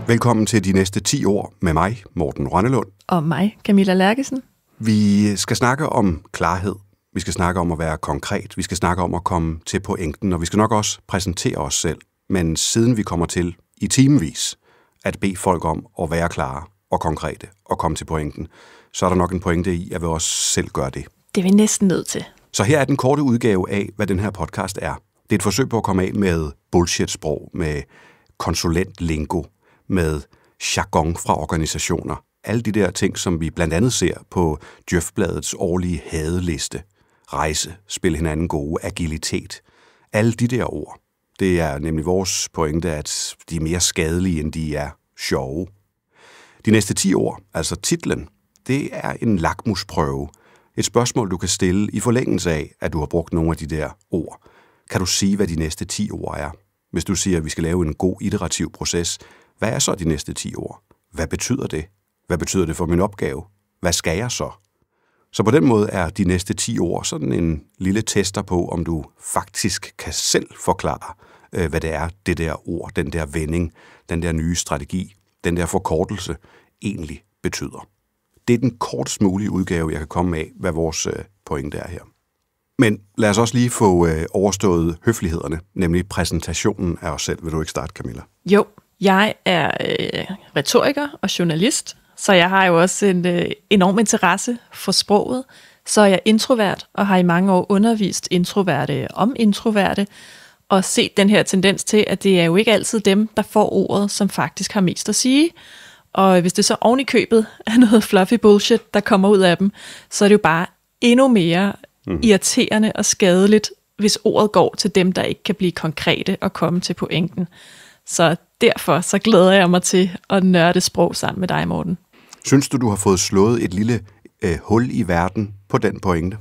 Velkommen til de næste 10 år med mig, Morten Rønnelund. Og mig, Camilla Lerkesen. Vi skal snakke om klarhed. Vi skal snakke om at være konkret. Vi skal snakke om at komme til pointen, og vi skal nok også præsentere os selv. Men siden vi kommer til i timevis at bede folk om at være klare og konkrete og komme til pointen, så er der nok en pointe i, at vi også selv gør det. Det er vi næsten nødt til. Så her er den korte udgave af, hvad den her podcast er. Det er et forsøg på at komme af med bullshit-sprog, med konsulentlingo, med jargon fra organisationer. Alle de der ting, som vi blandt andet ser på Djøf-bladets årlige hadeliste. Rejse, spil hinanden gode, agilitet. Alle de der ord. Det er nemlig vores pointe, at de er mere skadelige, end de er sjove. De næste 10 år, altså titlen, det er en lakmusprøve. Et spørgsmål, du kan stille i forlængelse af, at du har brugt nogle af de der ord. Kan du sige, hvad de næste 10 år er? Hvis du siger, at vi skal lave en god iterativ proces, hvad er så de næste 10 år? Hvad betyder det? Hvad betyder det for min opgave? Hvad skal jeg så? Så på den måde er de næste 10 år sådan en lille tester på, om du faktisk kan selv forklare, hvad det er, det der ord, den der vending, den der nye strategi, den der forkortelse egentlig betyder. Det er den kortest mulige udgave, jeg kan komme af, hvad vores pointe er her. Men lad os også lige få overstået høflighederne, nemlig præsentationen af os selv. Vil du ikke starte, Camilla? Jo, jeg er retoriker og journalist, så jeg har jo også en enorm interesse for sproget. Så er jeg introvert og har i mange år undervist introverte om introverte, og set den her tendens til, at det er jo ikke altid dem, der får ordet, som faktisk har mest at sige. Og hvis det så oven i købet er noget fluffy bullshit, der kommer ud af dem, så er det jo bare endnu mere irriterende og skadeligt, hvis ordet går til dem, der ikke kan blive konkrete og komme til pointen. Så derfor så glæder jeg mig til at nørde sprog sammen med dig, Morten. Synes du har fået slået et lille hul i verden på den pointe?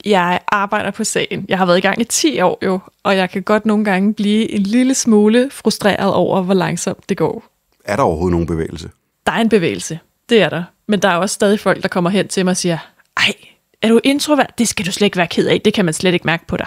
Jeg arbejder på sagen. Jeg har været i gang i 10 år jo, og jeg kan godt nogle gange blive en lille smule frustreret over, hvor langsomt det går. Er der overhovedet nogen bevægelse? Der er en bevægelse, det er der. Men der er også stadig folk, der kommer hen til mig og siger, ej, er du introvert? Det skal du slet ikke være ked af, det kan man slet ikke mærke på dig.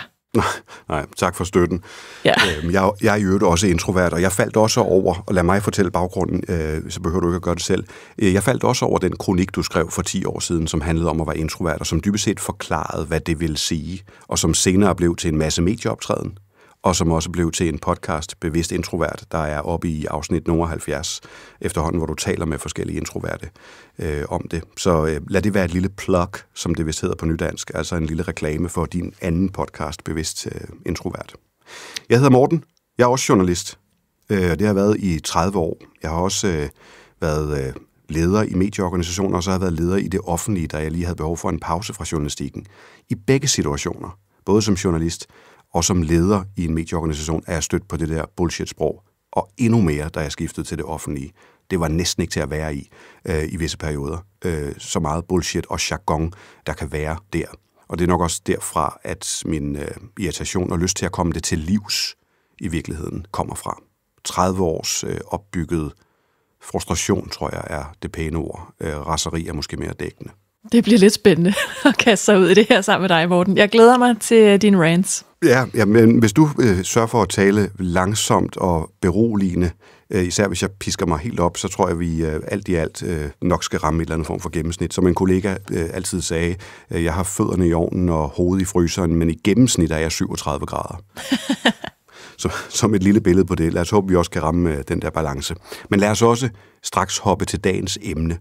Nej, tak for støtten. Ja. Jeg er i øvrigt også introvert, og jeg faldt også over, og lad mig fortælle baggrunden, så behøver du ikke at gøre det selv. Jeg faldt også over den kronik, du skrev for 10 år siden, som handlede om at være introvert, og som dybest set forklarede, hvad det ville sige, og som senere blev til en masse medieoptræden, og som også blev til en podcast, Bevidst Introvert, der er oppe i afsnit nummer 70 efterhånden, hvor du taler med forskellige introverte om det. Så lad det være et lille plug, som det vist hedder på nydansk, altså en lille reklame for din anden podcast, Bevidst Introvert. Jeg hedder Morten, jeg er også journalist. Det har jeg været i 30 år. Jeg har også været leder i medieorganisationer, og så har jeg været leder i det offentlige, da jeg lige havde behov for en pause fra journalistikken. I begge situationer, både som journalist og som leder i en medieorganisation, er jeg stødt på det der bullshit-sprog. Og endnu mere, da jeg skiftede til det offentlige. Det var næsten ikke til at være i visse perioder. Så meget bullshit og jargon, der kan være der. Og det er nok også derfra, at min irritation og lyst til at komme det til livs i virkeligheden kommer fra. 30 års opbygget frustration, tror jeg, er det pæne ord. Raseri er måske mere dækkende. Det bliver lidt spændende at kaste sig ud i det her sammen med dig, Morten. Jeg glæder mig til din rants. Ja, men hvis du sørger for at tale langsomt og beroligende, især hvis jeg pisker mig helt op, så tror jeg, vi alt i alt nok skal ramme et eller andet form for gennemsnit. Som en kollega altid sagde, jeg har fødderne i ovnen og hovedet i fryseren, men i gennemsnit er jeg 37 grader. Som et lille billede på det. Lad os håbe, vi også kan ramme den der balance. Men lad os også straks hoppe til dagens emne.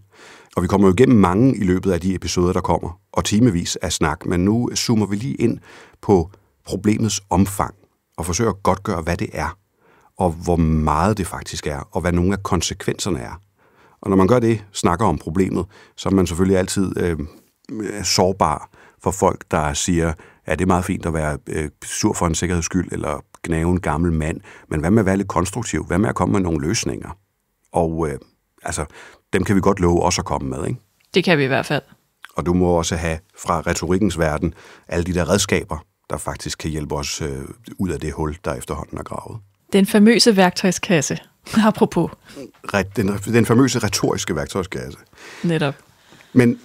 Og vi kommer jo igennem mange i løbet af de episoder, der kommer, og timevis af snak, men nu zoomer vi lige ind på problemets omfang, og forsøger at godtgøre, hvad det er, og hvor meget det faktisk er, og hvad nogle af konsekvenserne er. Og når man gør det, snakker om problemet, så er man selvfølgelig altid sårbar for folk, der siger, at det er meget fint at være sur for en sikkerheds skyld, eller gnave en gammel mand, men hvad med at være lidt konstruktiv? Hvad med at komme med nogle løsninger? Og dem kan vi godt love også at komme med, ikke? Det kan vi i hvert fald. Og du må også have fra retorikkens verden alle de der redskaber, der faktisk kan hjælpe os ud af det hul, der efterhånden er gravet. Den famøse værktøjskasse, apropos. Den famøse retoriske værktøjskasse. Netop. Men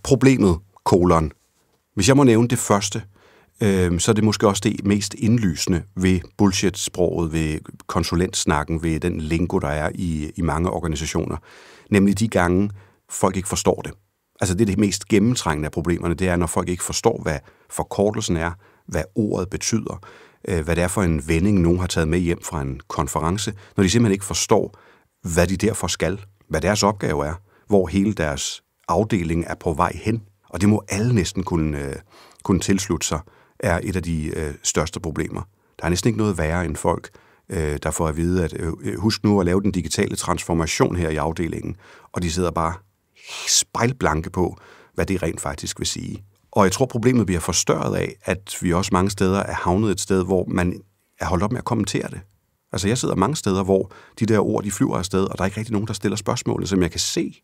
problemet, kolon. Hvis jeg må nævne det første, så er det måske også det mest indlysende ved bullshit-sproget, ved konsulentsnakken, ved den lingo, der er i mange organisationer. Nemlig de gange, folk ikke forstår det. Altså det mest gennemtrængende af problemerne, det er, når folk ikke forstår, hvad forkortelsen er, hvad ordet betyder, hvad det er for en vending, nogen har taget med hjem fra en konference, når de simpelthen ikke forstår, hvad de derfor skal, hvad deres opgave er, hvor hele deres afdeling er på vej hen. Og det må alle næsten kunne tilslutte sig, er et af de største problemer. Der er næsten ikke noget værre end folk, der får at vide, at husk nu at lave den digitale transformation her i afdelingen, og de sidder bare spejlblanke på, hvad det rent faktisk vil sige. Og jeg tror, problemet bliver forstørret af, at vi også mange steder er havnet et sted, hvor man er holdt op med at kommentere det. Altså jeg sidder mange steder, hvor de der ord, de flyver afsted, og der er ikke rigtig nogen, der stiller spørgsmål, som jeg kan se,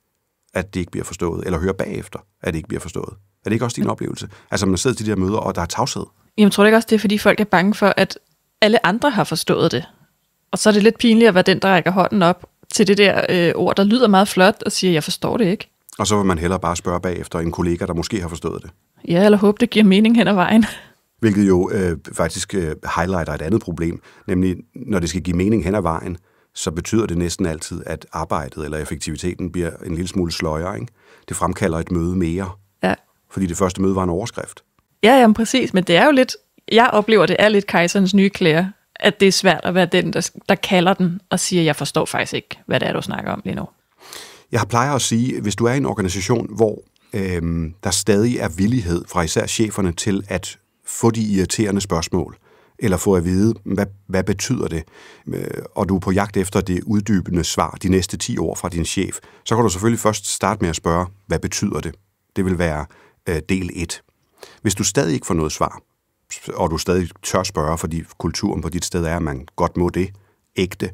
at det ikke bliver forstået, eller høre bagefter, at det ikke bliver forstået. Er det ikke også din oplevelse? Altså man sidder til de der møder, og der er tavshed. Jamen tror du ikke også, det er, fordi folk er bange for, at alle andre har forstået det? Og så er det lidt pinligt at være den, der rækker hånden op til det der ord, der lyder meget flot, og siger, jeg forstår det ikke. Og så vil man hellere bare spørge bagefter en kollega, der måske har forstået det. Ja, eller håbe, det giver mening hen ad vejen. Hvilket jo faktisk highlighter et andet problem, nemlig når det skal give mening hen ad vejen, så betyder det næsten altid, at arbejdet eller effektiviteten bliver en lille smule sløjere, ikke? Det fremkalder et møde mere, ja. Fordi det første møde var en overskrift. Ja, jamen præcis, men det er jo lidt, jeg oplever, det er lidt kejserens nye klæder, at det er svært at være den, der kalder den og siger, jeg forstår faktisk ikke, hvad det er, du snakker om lige nu. Jeg plejer at sige, hvis du er i en organisation, hvor der stadig er villighed fra især cheferne til at få de irriterende spørgsmål, eller få at vide, hvad betyder det, og du er på jagt efter det uddybende svar de næste 10 år fra din chef, så kan du selvfølgelig først starte med at spørge, hvad betyder det? Det vil være del 1. Hvis du stadig ikke får noget svar, og du stadig tør spørge, fordi kulturen på dit sted er, at man godt må det, ægte,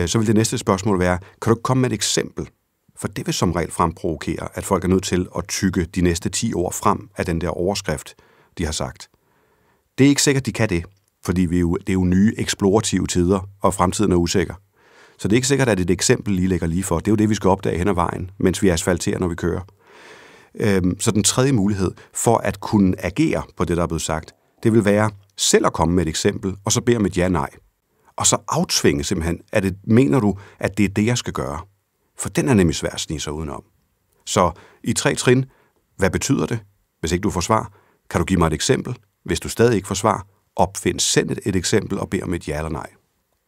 så vil det næste spørgsmål være, kan du komme med et eksempel? For det vil som regel fremprovokere, at folk er nødt til at tygge de næste 10 år frem af den der overskrift, de har sagt. Det er ikke sikkert, de kan det, fordi det er jo nye eksplorative tider, og fremtiden er usikker. Så det er ikke sikkert, at et eksempel lige ligger lige for. Det er jo det, vi skal opdage hen ad vejen, mens vi asfalterer, når vi kører. Så den tredje mulighed for at kunne agere på det, der er blevet sagt, det vil være selv at komme med et eksempel, og så bede om et ja-nej. Og så aftvinge simpelthen, mener du, at det er det, jeg skal gøre? For den er nemlig svær at snige sig udenom. Så i 3 trin, hvad betyder det? Hvis ikke du får svar, kan du give mig et eksempel? Hvis du stadig ikke får svar, send et eksempel og bed om et ja eller nej.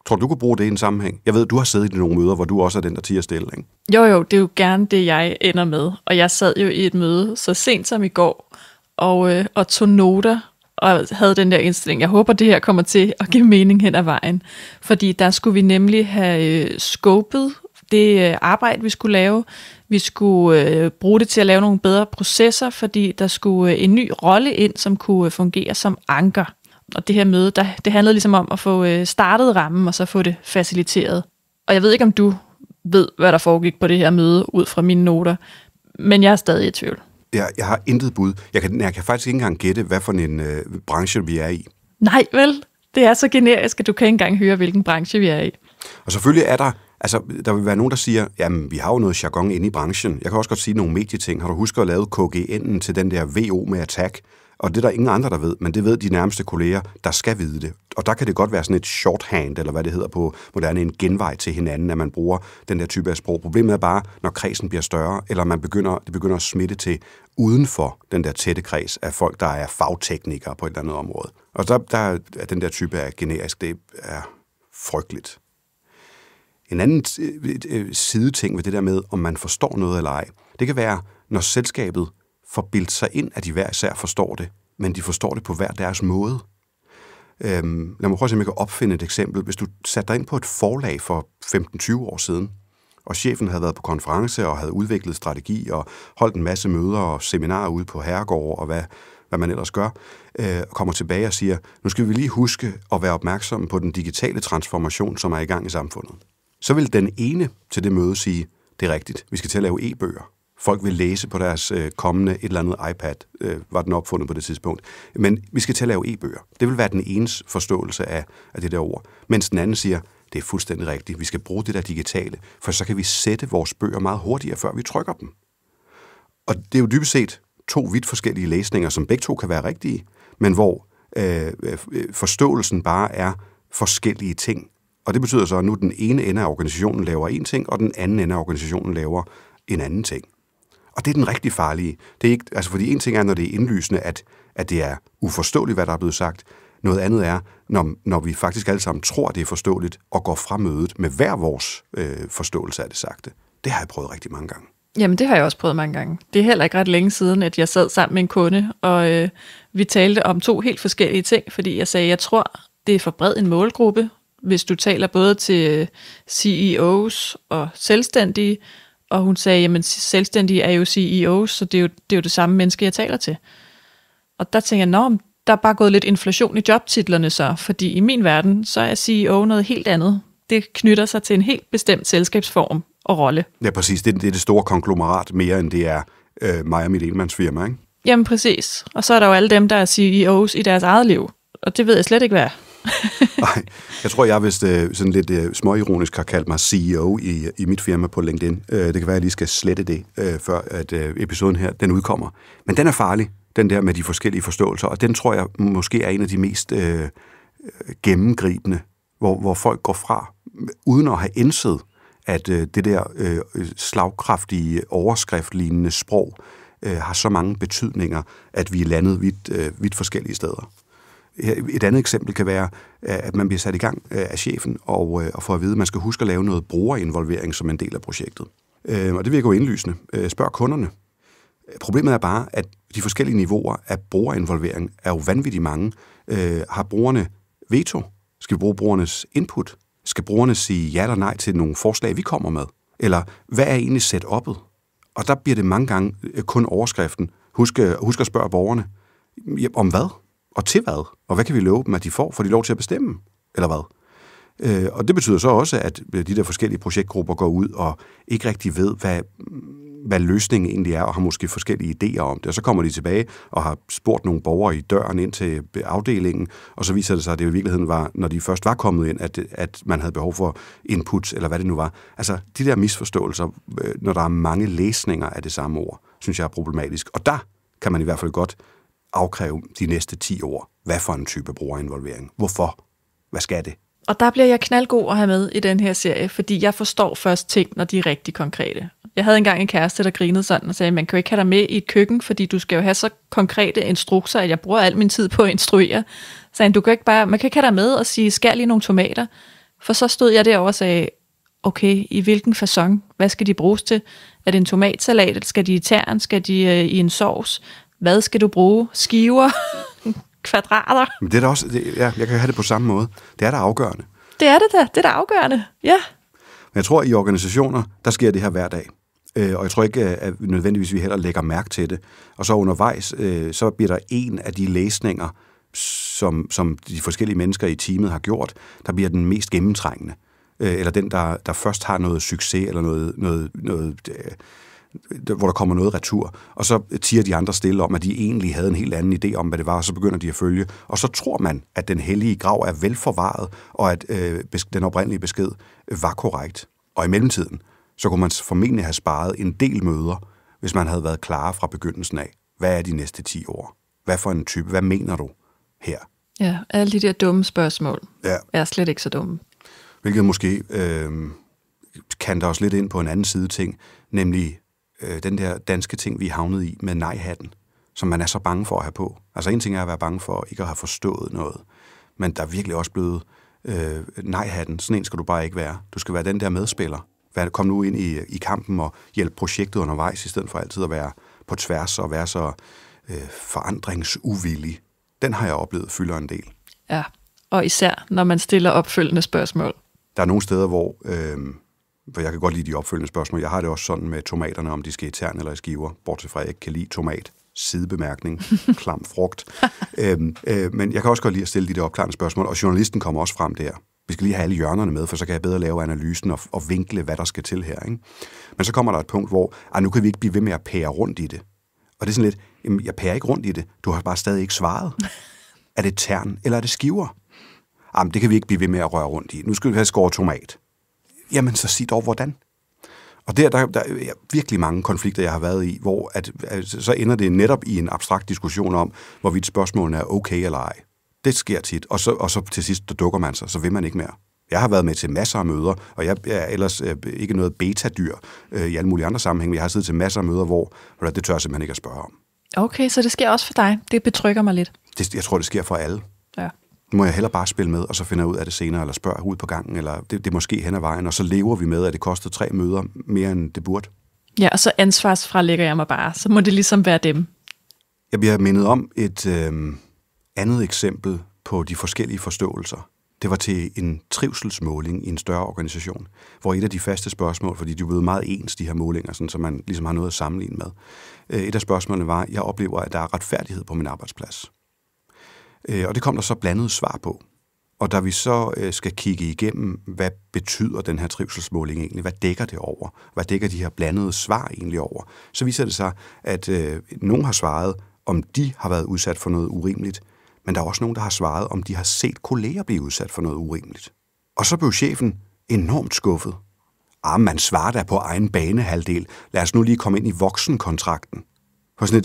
Tror du kunne bruge det i en sammenhæng? Jeg ved, du har siddet i nogle møder, hvor du også er den, der tier stille, ikke? Jo, det er jo gerne det, jeg ender med. Og jeg sad jo i et møde så sent som i går, og tog noter, og havde den der indstilling. Jeg håber, det her kommer til at give mening hen ad vejen. Fordi der skulle vi nemlig have scopet det arbejde, vi skulle lave. Vi skulle bruge det til at lave nogle bedre processer, fordi der skulle en ny rolle ind, som kunne fungere som anker. Og det her møde, det handlede ligesom om at få startet rammen, og så få det faciliteret. Og jeg ved ikke, om du ved, hvad der foregik på det her møde, ud fra mine noter, men jeg er stadig i tvivl. Jeg har intet bud. Jeg kan faktisk ikke engang gætte, hvad for en branche vi er i. Nej, vel? Det er så generisk, at du kan ikke engang høre, hvilken branche vi er i. Og selvfølgelig er der vil være nogen, der siger, jamen, vi har jo noget jargon inde i branchen. Jeg kan også godt sige nogle medieting. Har du husket at lave KGN'en til den der VO med attack? Og det er der ingen andre, der ved, men det ved de nærmeste kolleger, der skal vide det. Og der kan det godt være sådan et shorthand, eller hvad det hedder på moderne, en genvej til hinanden, at man bruger den der type af sprog. Problemet er bare, når kredsen bliver større, eller det begynder at smitte til uden for den der tætte kreds af folk, der er fagteknikere på et eller andet område. Og der er den der type af generisk, det er frygteligt. En anden sideting ved det der med, om man forstår noget eller ej, det kan være, når selskabet får bildt sig ind, at de hver især forstår det, men de forstår det på hver deres måde. Lad mig prøve at se, om jeg kan opfinde et eksempel. Hvis du satte dig ind på et forlag for 15-20 år siden, og chefen havde været på konference og havde udviklet strategi og holdt en masse møder og seminarer ude på herregårde og hvad man ellers gør, kommer tilbage og siger, nu skal vi lige huske at være opmærksomme på den digitale transformation, som er i gang i samfundet. Så vil den ene til det møde sige, det er rigtigt, vi skal til at lave e-bøger. Folk vil læse på deres kommende et eller andet iPad, var den opfundet på det tidspunkt. Men vi skal til at lave e-bøger. Det vil være den enes forståelse af det der ord. Mens den anden siger, det er fuldstændig rigtigt, vi skal bruge det der digitale, for så kan vi sætte vores bøger meget hurtigere, før vi trykker dem. Og det er jo dybest set 2 vidt forskellige læsninger, som begge to kan være rigtige, men hvor forståelsen bare er forskellige ting. Og det betyder så, at nu den ene ende af organisationen laver en ting, og den anden ende af organisationen laver en anden ting. Og det er den rigtig farlige. Det er ikke, altså fordi en ting er, når det er indlysende, at det er uforståeligt, hvad der er blevet sagt. Noget andet er, når vi faktisk alle sammen tror, det er forståeligt, og går fra mødet med hver vores forståelse af det sagte. Det har jeg prøvet rigtig mange gange. Jamen, det har jeg også prøvet mange gange. Det er heller ikke ret længe siden, at jeg sad sammen med en kunde, og vi talte om 2 helt forskellige ting, fordi jeg sagde, jeg tror, det er for bred en målgruppe, hvis du taler både til CEOs og selvstændige, og hun sagde, jamen selvstændige er jo CEOs, så det er jo det samme menneske, jeg taler til. Og der tænker jeg, der er bare gået lidt inflation i jobtitlerne så, fordi i min verden, så er CEO noget helt andet. Det knytter sig til en helt bestemt selskabsform og rolle. Ja, præcis. Det er det store konglomerat mere, end det er mig og mit enmandsfirma, ikke? Jamen præcis. Og så er der jo alle dem, der er CEOs i deres eget liv. Og det ved jeg slet ikke, hvad. Nej, jeg tror, jeg vist sådan lidt småironisk har kaldt mig CEO i mit firma på LinkedIn. Det kan være, at jeg lige skal slette det, før at episoden her, den udkommer. Men den er farlig, den der med de forskellige forståelser, og den tror jeg måske er en af de mest gennemgribende, hvor folk går fra, uden at have indset, at det der slagkraftige, overskriftlignende sprog har så mange betydninger, at vi er landet vidt forskellige steder. Et andet eksempel kan være, at man bliver sat i gang af chefen og får at vide, at man skal huske at lave noget brugerinvolvering som en del af projektet. Og det virker jo indlysende. Spørg kunderne. Problemet er bare, at de forskellige niveauer af brugerinvolvering er jo vanvittigt mange. Har brugerne veto? Skal vi bruge brugernes input? Skal brugerne sige ja eller nej til nogle forslag, vi kommer med? Eller hvad er egentlig setup'et? Og der bliver det mange gange kun overskriften. Husk at spørge borgerne, om hvad? Og til hvad? Og hvad kan vi love dem, at de får? Får de lov til at bestemme? Eller hvad? Og det betyder så også, at de der forskellige projektgrupper går ud og ikke rigtig ved, hvad løsningen egentlig er, og har måske forskellige idéer om det. Og så kommer de tilbage og har spurgt nogle borgere i døren ind til afdelingen, og så viser det sig, at det i virkeligheden var, når de først var kommet ind, at man havde behov for input, eller hvad det nu var. Altså, de der misforståelser, når der er mange læsninger af det samme ord, synes jeg er problematisk. Og der kan man i hvert fald godt afkræve de næste 10 år. Hvad for en type brugerinvolvering? Hvorfor? Hvad skal det? Og der bliver jeg knaldgod at have med i den her serie, fordi jeg forstår først ting, når de er rigtig konkrete. Jeg havde engang en kæreste, der grinede sådan og sagde, man kan jo ikke have dig med i et køkken, fordi du skal jo have så konkrete instrukser, at jeg bruger al min tid på at instruere. Så man kan ikke have dig med og sige, skær lige nogle tomater. For så stod jeg derovre og sagde, okay, i hvilken facon? Hvad skal de bruges til? Er det en tomatsalat, eller skal de i tern? Skal de i en sovs? Hvad skal du bruge? Skiver? Kvadrater? Men det er da også, jeg kan have det på samme måde. Det er da afgørende. Det er det da. Det er da afgørende, ja. Men jeg tror, at i organisationer, der sker det her hver dag. Og jeg tror ikke, at nødvendigvis vi heller lægger mærke til det. Og så undervejs, så bliver der en af de læsninger, som de forskellige mennesker i teamet har gjort, der bliver den mest gennemtrængende. Eller den, der først har noget succes, eller noget hvor der kommer noget retur, og så tiger de andre stille om, at de egentlig havde en helt anden idé om, hvad det var, og så begynder de at følge. Og så tror man, at den hellige grav er velforvaret, og at den oprindelige besked var korrekt. Og i mellemtiden, så kunne man formentlig have sparet en del møder, hvis man havde været klar fra begyndelsen af. Hvad er de næste 10 år? Hvad for en type? Hvad mener du her? Ja, alle de der dumme spørgsmål er slet ikke så dumme. Hvilket måske kan der også lidt ind på en anden side ting, nemlig den der danske ting, vi er havnet i med nej-hatten, som man er så bange for at have på. Altså en ting er at være bange for ikke at have forstået noget, men der er virkelig også blevet nej-hatten. Sådan en skal du bare ikke være. Du skal være den der medspiller. Kom nu ind i kampen og hjælpe projektet undervejs, i stedet for altid at være på tværs og være så forandringsuvillig. Den har jeg oplevet fylder en del. Ja, og især når man stiller opfølgende spørgsmål. Der er nogle steder, hvor jeg kan godt lide de opfølgende spørgsmål. Jeg har det også sådan med tomaterne, om de skal i tern eller i skiver, bortset fra, at jeg ikke kan lide tomat. Sidebemærkning, klam frugt. Men jeg kan også godt lide at stille de der opklarende spørgsmål, og journalisten kommer også frem der. Vi skal lige have alle hjørnerne med, for så kan jeg bedre lave analysen og vinkle, hvad der skal til her. Ikke? Men så kommer der et punkt, hvor nu kan vi ikke blive ved med at pære rundt i det. Og det er sådan lidt, jamen, jeg pærer ikke rundt i det. Du har bare stadig ikke svaret. Er det tern, eller er det skiver? Jamen, det kan vi ikke blive ved med at røre rundt i. Nu skal vi have skåret tomat. Jamen, så sig dog, hvordan? Og der er virkelig mange konflikter, jeg har været i, hvor så ender det netop i en abstrakt diskussion om, hvorvidt spørgsmålene er okay eller ej. Det sker tit, og så til sidst, der dukker man sig, så vil man ikke mere. Jeg har været med til masser af møder, og jeg er ellers ikke noget beta-dyr i alle mulige andre sammenhænge, men jeg har siddet til masser af møder, hvor det tør jeg simpelthen ikke at spørge om. Okay, så det sker også for dig. Det betrykker mig lidt. Jeg tror, det sker for alle. Ja. Nu må jeg hellere bare spille med, og så finder jeg ud af det senere, eller spørge ud på gangen, eller det måske hen ad vejen, og så lever vi med, at det kostede 3 møder mere, end det burde. Ja, og så ansvarsfralægger jeg mig bare. Så må det ligesom være dem. Jeg bliver mindet om et andet eksempel på de forskellige forståelser. Det var til en trivselsmåling i en større organisation, hvor et af de faste spørgsmål, fordi de er blevet meget ens, de her målinger, sådan, så man ligesom har noget at sammenligne med. Et af spørgsmålene var, jeg oplever, at der er retfærdighed på min arbejdsplads. Og det kom der så blandet svar på. Og da vi så skal kigge igennem, hvad betyder den her trivselsmåling egentlig? Hvad dækker det over? Hvad dækker de her blandede svar egentlig over? Så viser det sig, at nogen har svaret, om de har været udsat for noget urimeligt, men der er også nogen, der har svaret, om de har set kolleger blive udsat for noget urimeligt. Og så blev chefen enormt skuffet. Man svarer da på egen banehalvdel. Lad os nu lige komme ind i voksenkontrakten.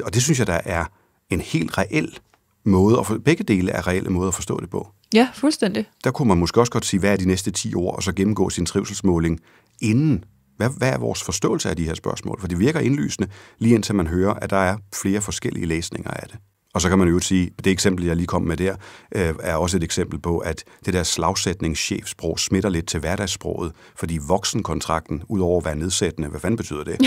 Og det synes jeg, der er en helt reel måde, begge dele er reelle måder at forstå det på. Ja, fuldstændig. Der kunne man måske også godt sige, hvad er de næste 10 år, og så gennemgå sin trivselsmåling inden. Hvad er vores forståelse af de her spørgsmål? For det virker indlysende, lige indtil man hører, at der er flere forskellige læsninger af det. Og så kan man jo sige, det eksempel, jeg lige kom med der, er også et eksempel på, at det der slagsætningschefsprog smitter lidt til hverdagssproget, fordi voksenkontrakten, udover at være nedsættende, hvad fanden betyder det?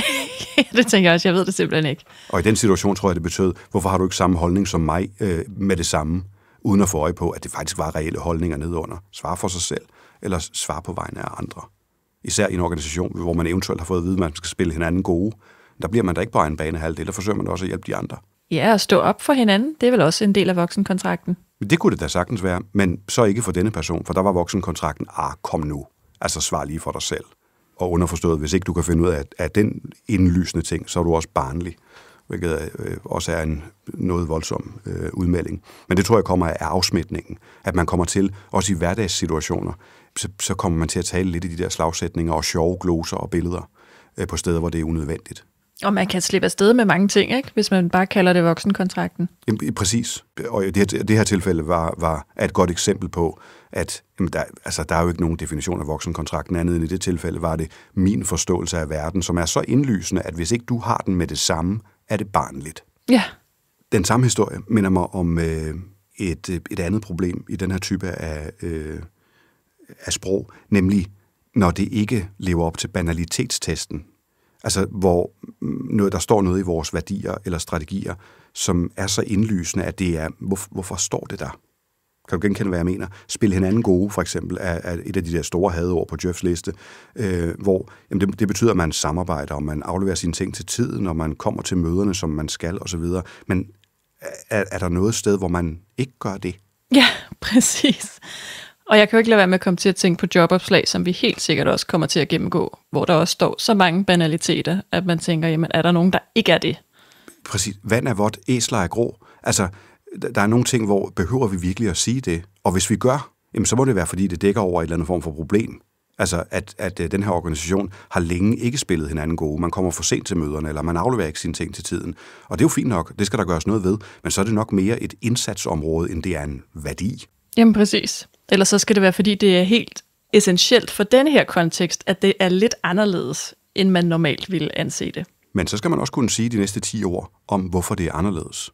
Det tænker jeg også, jeg ved det simpelthen ikke. Og i den situation tror jeg, det betød, hvorfor har du ikke samme holdning som mig med det samme, uden at få øje på, at det faktisk var reelle holdninger nedunder. Svar for sig selv, eller svar på vegne af andre. Især i en organisation, hvor man eventuelt har fået at vide, at man skal spille hinanden gode. Der bliver man da ikke på egen banehalvdel, der forsøger man også at hjælpe de andre. Ja, at stå op for hinanden, det er vel også en del af voksenkontrakten. Det kunne det da sagtens være, men så ikke for denne person, for der var voksenkontrakten, kom nu, altså svar lige for dig selv. Og underforstået, hvis ikke du kan finde ud af den indlysende ting, så er du også barnlig, hvilket også er noget voldsom udmelding. Men det tror jeg kommer af afsmitningen, at man kommer til, også i hverdagssituationer, så kommer man til at tale lidt i de der slagsætninger og sjove gloser og billeder på steder, hvor det er unødvendigt. Og man kan slippe afsted med mange ting, ikke? Hvis man bare kalder det voksenkontrakten. Præcis. Og det her tilfælde var et godt eksempel på, at der er jo ikke nogen definition af voksenkontrakten andet end i det tilfælde var det min forståelse af verden, som er så indlysende, at hvis ikke du har den med det samme, er det barnligt. Ja. Den samme historie minder mig om et andet problem i den her type af sprog, nemlig når det ikke lever op til banalitetstesten. Altså, hvor der står noget i vores værdier eller strategier, som er så indlysende, at det er, hvorfor står det der? Kan du genkende, hvad jeg mener? Spil hinanden gode, for eksempel, er et af de der store hadeord på Jeffs liste, hvor det betyder, at man samarbejder, og man afleverer sine ting til tiden, og man kommer til møderne, som man skal, osv. Men er der noget sted, hvor man ikke gør det? Ja, præcis. Og jeg kan jo ikke lade være med at komme til at tænke på jobopslag, som vi helt sikkert også kommer til at gennemgå, hvor der også står så mange banaliteter, at man tænker, jamen er der nogen, der ikke er det? Præcis. Vand er vådt, æsler er grå. Altså, der er nogle ting, hvor behøver vi virkelig at sige det? Og hvis vi gør, jamen, så må det være, fordi det dækker over et eller andet form for problem. Altså, at den her organisation har længe ikke spillet hinanden gode. Man kommer for sent til møderne, eller man afleverer ikke sine ting til tiden. Og det er jo fint nok, det skal der gøres noget ved, men så er det nok mere et indsatsområde, end det er en værdi. Jamen præcis. Ellers så skal det være, fordi det er helt essentielt for denne her kontekst, at det er lidt anderledes, end man normalt ville anse det. Men så skal man også kunne sige de næste 10 år om, hvorfor det er anderledes.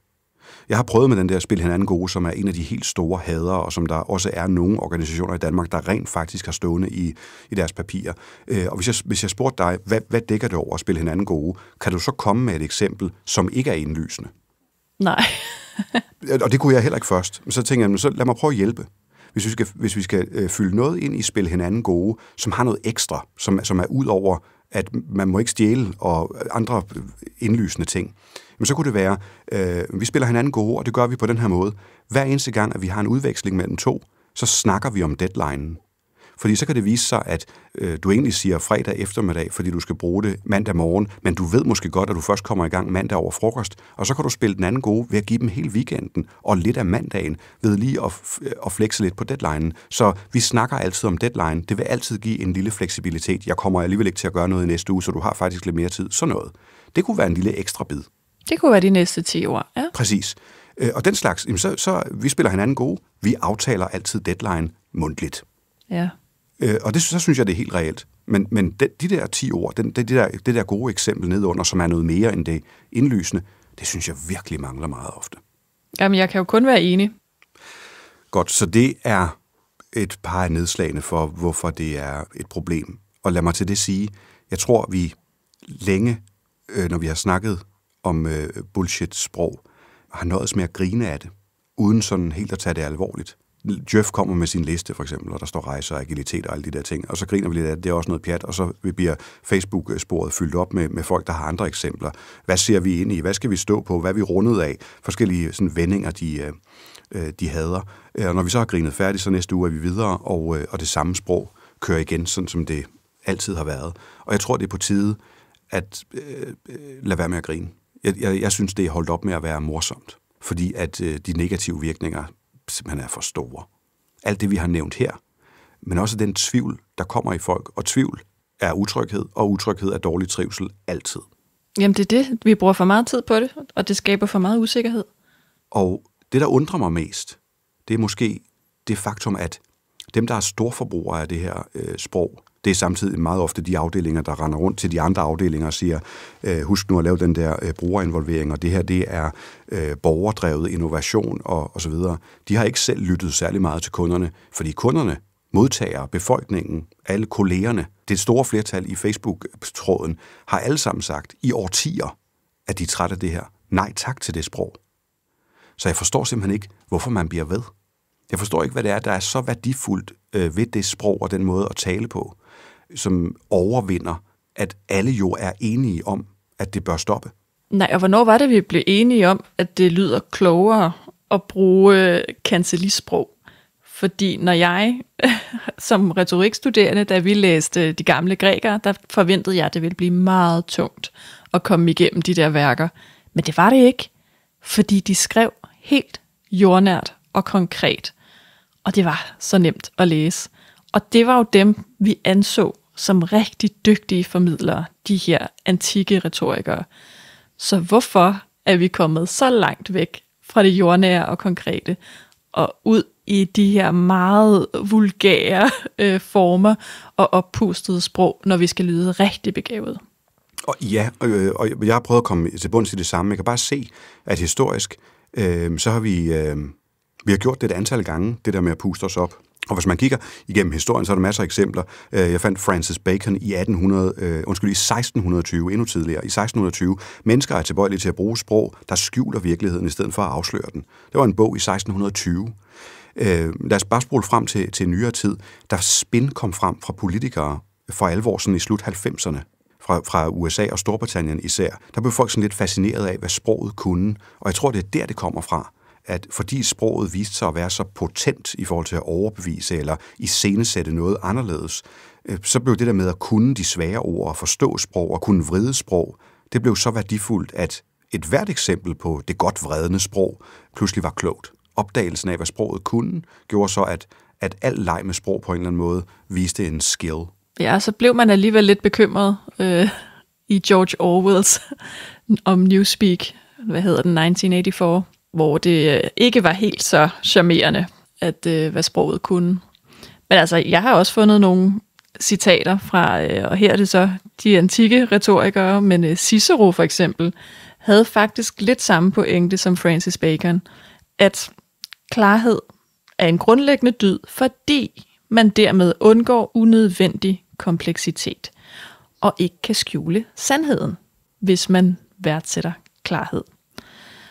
Jeg har prøvet med den der spil hinanden gode, som er en af de helt store hadere, og som der også er nogle organisationer i Danmark, der rent faktisk har stående i deres papirer. Og hvis jeg spurgte dig, hvad dækker det over at spille hinanden gode, kan du så komme med et eksempel, som ikke er indlysende? Nej. Og det kunne jeg heller ikke først. Så tænkte jeg, så lad mig prøve at hjælpe. Hvis vi skal fylde noget ind i spil hinanden gode, som har noget ekstra, som er ud over, at man må ikke stjæle og andre indlysende ting, men så kunne det være, vi spiller hinanden gode, og det gør vi på den her måde. Hver eneste gang, at vi har en udveksling mellem to, så snakker vi om deadlinen. Fordi så kan det vise sig, at du egentlig siger fredag eftermiddag, fordi du skal bruge det mandag morgen, men du ved måske godt, at du først kommer i gang mandag over frokost, og så kan du spille den anden gode ved at give dem hele weekenden og lidt af mandagen ved lige at flexe lidt på deadlinen. Så vi snakker altid om deadline. Det vil altid give en lille fleksibilitet. Jeg kommer alligevel ikke til at gøre noget i næste uge, så du har faktisk lidt mere tid. Sådan noget. Det kunne være en lille ekstra bid. Det kunne være de næste 10 år, ja. Præcis. Og den slags, så vi spiller hinanden gode. Vi aftaler altid deadline mundtligt. Ja. Og så synes jeg, det er helt reelt. Men de der 10 ord, det der gode eksempel nedunder, som er noget mere end det indlysende, det synes jeg virkelig mangler meget ofte. Jamen, jeg kan jo kun være enig. Godt, så det er et par af nedslagene for, hvorfor det er et problem. Og lad mig til det sige, jeg tror, vi længe, når vi har snakket om bullshit-sprog, har nøjes med at grine af det, uden sådan helt at tage det alvorligt. Jeff kommer med sin liste, for eksempel, og der står rejser, agilitet og alle de der ting, og så griner vi lidt af det, det er også noget pjat, og så bliver Facebook-sporet fyldt op med folk, der har andre eksempler. Hvad ser vi ind i? Hvad skal vi stå på? Hvad er vi rundet af? Forskellige sådan vendinger, de hader. Og når vi så har grinet færdigt, så næste uge er vi videre, og det samme sprog kører igen, sådan som det altid har været. Og jeg tror, det er på tide at lade være med at grine. Jeg synes, det er holdt op med at være morsomt, fordi at de negative virkninger simpelthen er for store. Alt det, vi har nævnt her, men også den tvivl, der kommer i folk, og tvivl er utryghed, og utryghed er dårlig trivsel altid. Jamen det er det, vi bruger for meget tid på det, og det skaber for meget usikkerhed. Og det, der undrer mig mest, det er måske det faktum, at dem, der er storforbrugere af det her sprog, det er samtidig meget ofte de afdelinger, der render rundt til de andre afdelinger og siger, husk nu at lave den der brugerinvolvering, og det her, det er borgerdrevet innovation og så videre. De har ikke selv lyttet særlig meget til kunderne, fordi kunderne, modtagere, befolkningen, alle kollegerne, det store flertal i Facebook-tråden, har alle sammen sagt i årtier, at de er trætte af det her. Nej tak til det sprog. Så jeg forstår simpelthen ikke, hvorfor man bliver ved. Jeg forstår ikke, hvad det er, der er så værdifuldt ved det sprog og den måde at tale på, som overvinder, at alle jo er enige om, at det bør stoppe. Nej, og hvornår var det, vi blev enige om, at det lyder klogere at bruge kancelisprog? Fordi når jeg som retorikstuderende, da vi læste de gamle grækere, der forventede jeg, at det ville blive meget tungt at komme igennem de der værker. Men det var det ikke, fordi de skrev helt jordnært og konkret. Og det var så nemt at læse. Og det var jo dem, vi anså som rigtig dygtige formidlere, de her antikke retorikere. Så hvorfor er vi kommet så langt væk fra det jordnære og konkrete, og ud i de her meget vulgære former og oppustede sprog, når vi skal lyde rigtig begavet? Og ja, og jeg har prøvet at komme til bunds i det samme. Jeg kan bare se, at historisk, så har vi har gjort det et antal gange, det der med at puste os op. Og hvis man kigger igennem historien, så er der masser af eksempler. Jeg fandt Francis Bacon i 1620, endnu tidligere. I 1620, mennesker er tilbøjelige til at bruge sprog, der skjuler virkeligheden i stedet for at afsløre den. Det var en bog i 1620. Lad os bare spole frem til nyere tid. Da spin kom frem fra politikere for alvor sådan i slut 90'erne, fra USA og Storbritannien især, der blev folk sådan lidt fascineret af, hvad sproget kunne. Og jeg tror, det er der, det kommer fra. At fordi sproget viste sig at være så potent i forhold til at overbevise eller iscenesætte noget anderledes, så blev det der med at kunne de svære ord og forstå sprog og kunne vride sprog, det blev så værdifuldt, at et hvert eksempel på det godt vredne sprog pludselig var klogt. Opdagelsen af, hvad sproget kunne, gjorde så, at al leg med sprog på en eller anden måde viste en skill. Ja, så blev man alligevel lidt bekymret i George Orwells om Newspeak, hvad hedder den, 1984, hvor det ikke var helt så charmerende, at hvad sproget kunne. Men altså, jeg har også fundet nogle citater fra, og her er det så de antikke retorikere, men Cicero for eksempel, havde faktisk lidt samme pointe som Francis Bacon, at klarhed er en grundlæggende dyd, fordi man dermed undgår unødvendig kompleksitet, og ikke kan skjule sandheden, hvis man værdsætter klarhed.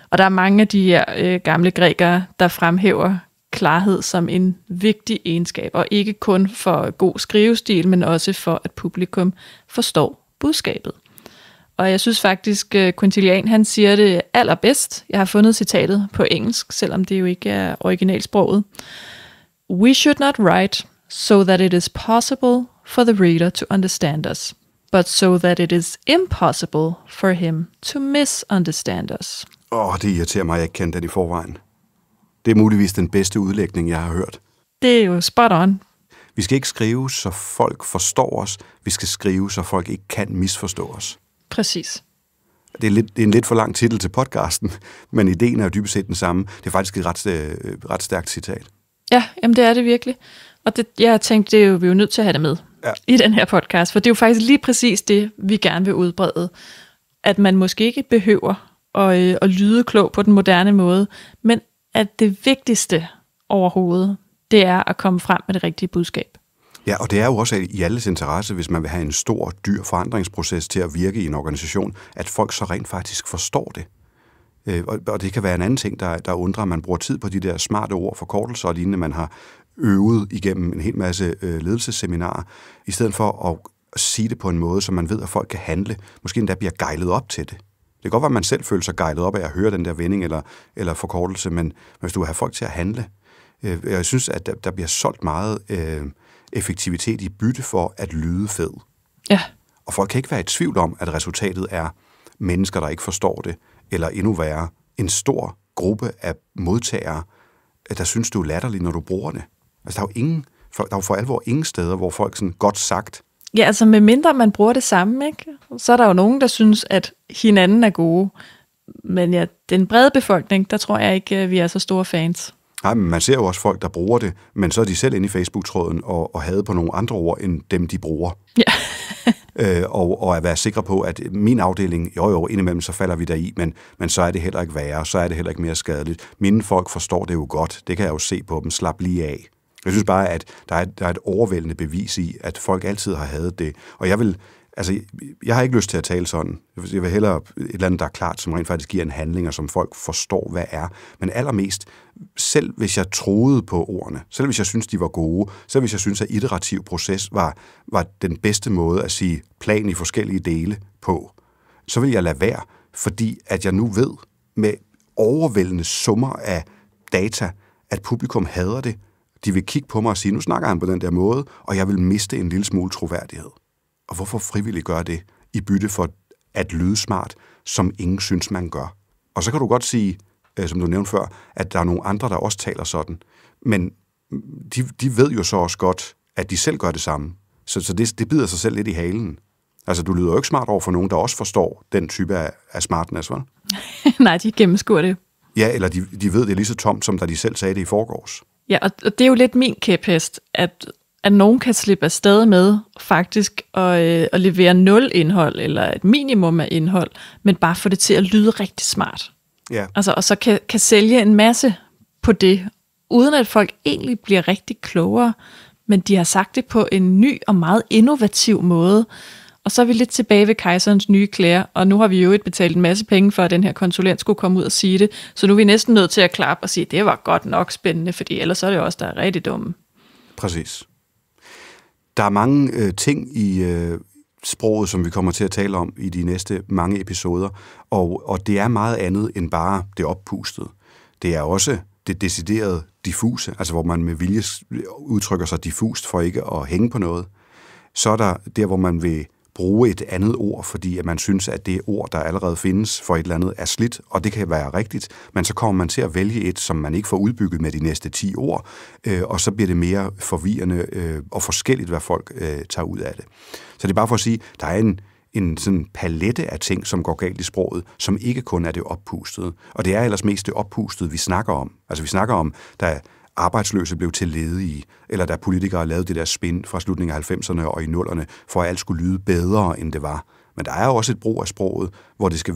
Og der er mange af de her gamle grækere, der fremhæver klarhed som en vigtig egenskab, og ikke kun for god skrivestil, men også for, at publikum forstår budskabet. Og jeg synes faktisk, Quintilian, han siger det allerbedst. Jeg har fundet citatet på engelsk, selvom det jo ikke er originalsproget. We should not write so that it is possible for the reader to understand us, but so that it is impossible for him to misunderstand us. Det irriterer mig, at jeg ikke kendte den i forvejen. Det er muligvis den bedste udlægning, jeg har hørt. Det er jo spot on. Vi skal ikke skrive, så folk forstår os. Vi skal skrive, så folk ikke kan misforstå os. Præcis. Det er en lidt for lang titel til podcasten, men ideen er jo dybest set den samme. Det er faktisk et ret stærkt citat. Ja, jamen det er det virkelig. Og jeg tænkte, vi er jo nødt til at have det med i den her podcast, for det er jo faktisk lige præcis det, vi gerne vil udbrede. At man måske ikke behøver at lyde klog på den moderne måde, men at det vigtigste overhovedet, det er at komme frem med det rigtige budskab. Ja, og det er jo også i alles interesse, hvis man vil have en stor, dyr forandringsproces til at virke i en organisation, at folk så rent faktisk forstår det. Og det kan være en anden ting, der undrer, at man bruger tid på de der smarte ord, forkortelser og lignende, man har øvet igennem en hel masse ledelsesseminarer, i stedet for at sige det på en måde, så man ved, at folk kan handle, måske endda bliver gejlet op til det. Det kan godt være, at man selv føler sig gejlet op af at høre den der vending eller forkortelse, men hvis du vil have folk til at handle, jeg synes, at der bliver solgt meget effektivitet i bytte for at lyde fed. Ja. Og folk kan ikke være i tvivl om, at resultatet er mennesker, der ikke forstår det, eller endnu værre, en stor gruppe af modtagere, der synes, du er latterlig, når du bruger det. Altså, der er jo for alvor ingen steder, hvor folk sådan godt sagt. Ja, altså med mindre man bruger det samme, ikke? Så er der jo nogen, der synes, at hinanden er gode. Men ja, den brede befolkning, der tror jeg ikke, vi er så store fans. Nej, men man ser jo også folk, der bruger det, men så er de selv inde i Facebook-tråden og havde på nogle andre ord, end dem, de bruger. Ja. Og at være sikre på, at min afdeling, jo, indimellem så falder vi der i, men så er det heller ikke værre, så er det heller ikke mere skadeligt. Mine folk forstår det jo godt, det kan jeg jo se på dem, slap lige af. Jeg synes bare, at der er et overvældende bevis i, at folk altid har hadet det. Og jeg har ikke lyst til at tale sådan. Jeg vil hellere et eller andet, der er klart, som rent faktisk giver en handling, og som folk forstår, hvad er. Men allermest, selv hvis jeg troede på ordene, selv hvis jeg synes, de var gode, selv hvis jeg synes, at iterativ proces var den bedste måde at sige plan i forskellige dele på, så vil jeg lade være, fordi at jeg nu ved med overvældende summer af data, at publikum hader det. De vil kigge på mig og sige, nu snakker han på den der måde, og jeg vil miste en lille smule troværdighed. Og hvorfor frivilligt gøre det i bytte for at lyde smart, som ingen synes, man gør? Og så kan du godt sige, som du nævnte før, at der er nogle andre, der også taler sådan. Men de ved jo så også godt, at de selv gør det samme. Så det bider sig selv lidt i halen. Altså, du lyder jo ikke smart over for nogen, der også forstår den type af smartness, vel? Nej, de gennemskuer det. Ja, eller de ved det lige så tomt, som da de selv sagde det i forgårs. Ja, og det er jo lidt min kæphest, at nogen kan slippe afsted med faktisk at levere 0 indhold, eller et minimum af indhold, men bare få det til at lyde rigtig smart. Ja. Altså, og så kan sælge en masse på det, uden at folk egentlig bliver rigtig klogere, men de har sagt det på en ny og meget innovativ måde. Og så er vi lidt tilbage ved kejserens nye klæder, og nu har vi jo betalt en masse penge for, at den her konsulent skulle komme ud og sige det, så nu er vi næsten nødt til at klappe og sige, det var godt nok spændende, fordi ellers er det jo også, der er rigtig dumme. Præcis. Der er mange ting i sproget, som vi kommer til at tale om i de næste mange episoder, og det er meget andet end bare det oppustede. Det er også det deciderede diffuse, altså hvor man med vilje udtrykker sig diffust for ikke at hænge på noget. Så er der, hvor man vil bruge et andet ord, fordi at man synes, at det ord, der allerede findes for et eller andet, er slidt, og det kan være rigtigt, men så kommer man til at vælge et, som man ikke får udbygget med de næste 10 ord, og så bliver det mere forvirrende og forskelligt, hvad folk tager ud af det. Så det er bare for at sige, der er en sådan palette af ting, som går galt i sproget, som ikke kun er det oppustede. Og det er ellers mest det oppustede, vi snakker om. Altså vi snakker om, der arbejdsløse blev til ledige, eller da politikere lavede det der spin fra slutningen af 90'erne og i 0'erne, for at alt skulle lyde bedre, end det var. Men der er jo også et brug af sproget,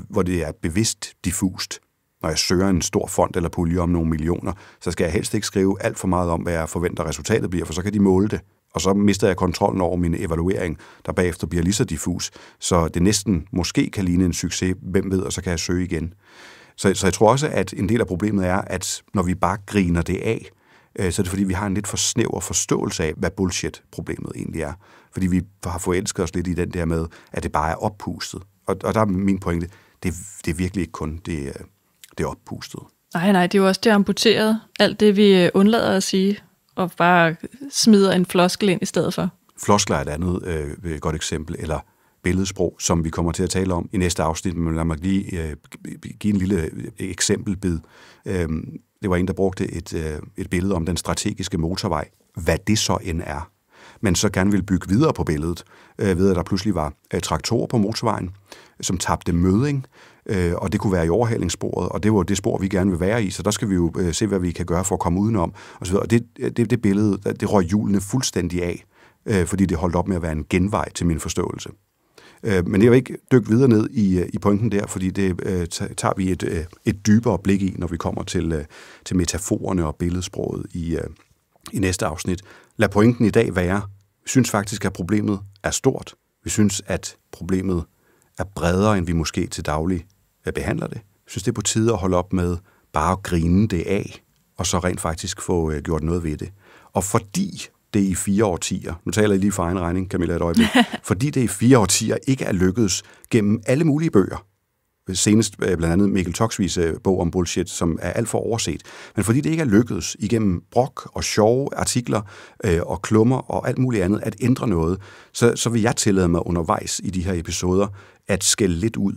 hvor det er bevidst diffust. Når jeg søger en stor fond eller pulje om nogle millioner, så skal jeg helst ikke skrive alt for meget om, hvad jeg forventer resultatet bliver, for så kan de måle det. Og så mister jeg kontrollen over min evaluering, der bagefter bliver lige så diffus, så det næsten måske kan ligne en succes, hvem ved, og så kan jeg søge igen. Så jeg tror også, at en del af problemet er, at når vi bare griner det af, så er det fordi, vi har en lidt for snæver forståelse af, hvad bullshit-problemet egentlig er. Fordi vi har forelsket os lidt i den der med, at det bare er oppustet. Og der er min pointe, det er virkelig ikke kun det oppustede. Nej, det er jo også det amputerede. Alt det, vi undlader at sige, og bare smider en floskel ind i stedet for. Floskler er et andet godt eksempel, eller billedsprog, som vi kommer til at tale om i næste afsnit, men lad mig lige give en lille eksempelbid. Det var en, der brugte et billede om den strategiske motorvej. Hvad det så end er. men så gerne ville bygge videre på billedet, ved at der pludselig var traktorer på motorvejen, som tabte møding, og det kunne være i overhalingssporet, og det var det spor, vi gerne vil være i, så der skal vi jo se, hvad vi kan gøre for at komme udenom. Og så videre. Og det billede, det røg hjulene fuldstændig af, fordi det holdt op med at være en genvej til min forståelse. Men jeg vil ikke dykke videre ned i pointen der, fordi det tager vi et dybere blik i, når vi kommer til metaforerne og billedsproget i næste afsnit. Lad pointen i dag være, vi synes faktisk, at problemet er stort. Vi synes, at problemet er bredere, end vi måske til daglig behandler det. Jeg synes, det er på tide at holde op med bare at grine det af, og så rent faktisk få gjort noget ved det. Og fordi det i 4 årtier, nu taler jeg lige for egen regning, Camilla, et øjeblik, fordi det i 4 årtier ikke er lykkedes gennem alle mulige bøger, senest blandt andet Mikkel Toksvigs bog om bullshit, som er alt for overset, men fordi det ikke er lykkedes igennem brok og sjove artikler og klummer og alt muligt andet at ændre noget, så vil jeg tillade mig undervejs i de her episoder at skælde lidt ud.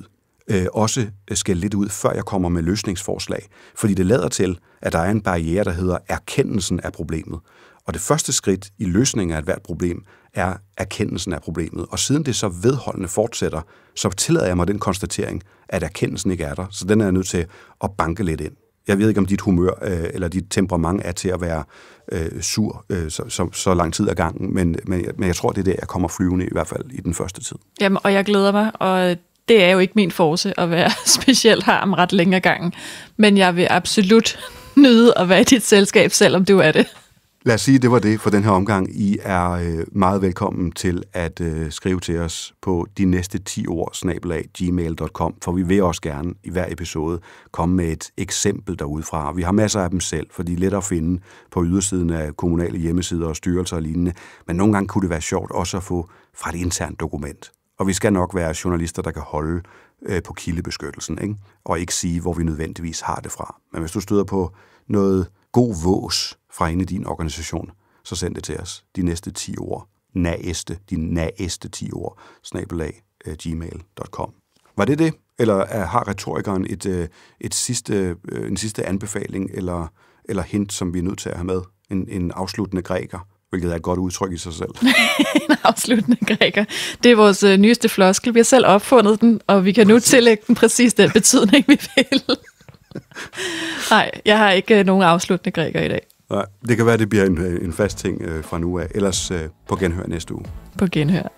Også skælde lidt ud, før jeg kommer med løsningsforslag. Fordi det lader til, at der er en barriere, der hedder erkendelsen af problemet. Og det første skridt i løsningen af et hvert problem er erkendelsen af problemet. Og siden det så vedholdende fortsætter, så tillader jeg mig den konstatering, at erkendelsen ikke er der. Så den er jeg nødt til at banke lidt ind. Jeg ved ikke, om dit humør eller dit temperament er til at være sur så lang tid ad gangen, men jeg tror, det er der, jeg kommer flyvende, i hvert fald i den første tid. Jamen, og jeg glæder mig, og det er jo ikke min force at være specielt harm ret længe ad gangen, men jeg vil absolut nyde at være i dit selskab, selvom du er det. Lad os sige, det var det for den her omgang. I er meget velkommen til at skrive til os på de næste 10 ord @gmail.com, for vi vil også gerne i hver episode komme med et eksempel derudefra. Vi har masser af dem selv, for de er let at finde på ydersiden af kommunale hjemmesider og styrelser og lignende, men nogle gange kunne det være sjovt også at få fra et internt dokument. Og vi skal nok være journalister, der kan holde på kildebeskyttelsen, ikke? Og ikke sige, hvor vi nødvendigvis har det fra. Men hvis du støder på noget god vås fra en af din organisation, så send det til os. De næste 10 ord. De næste 10 ord. @gmail.com. Var det det? Eller har retorikeren en sidste anbefaling eller hint, som vi er nødt til at have med? En afsluttende græker, hvilket er et godt udtryk i sig selv. En afsluttende græker. Det er vores nyeste floskel. Vi har selv opfundet den, og vi kan nu tillægge den præcis den betydning, vi vil. Nej, jeg har ikke nogen afsluttende græker i dag. Nej, det kan være, det bliver en fast ting fra nu af. Ellers på genhør næste uge. På genhør.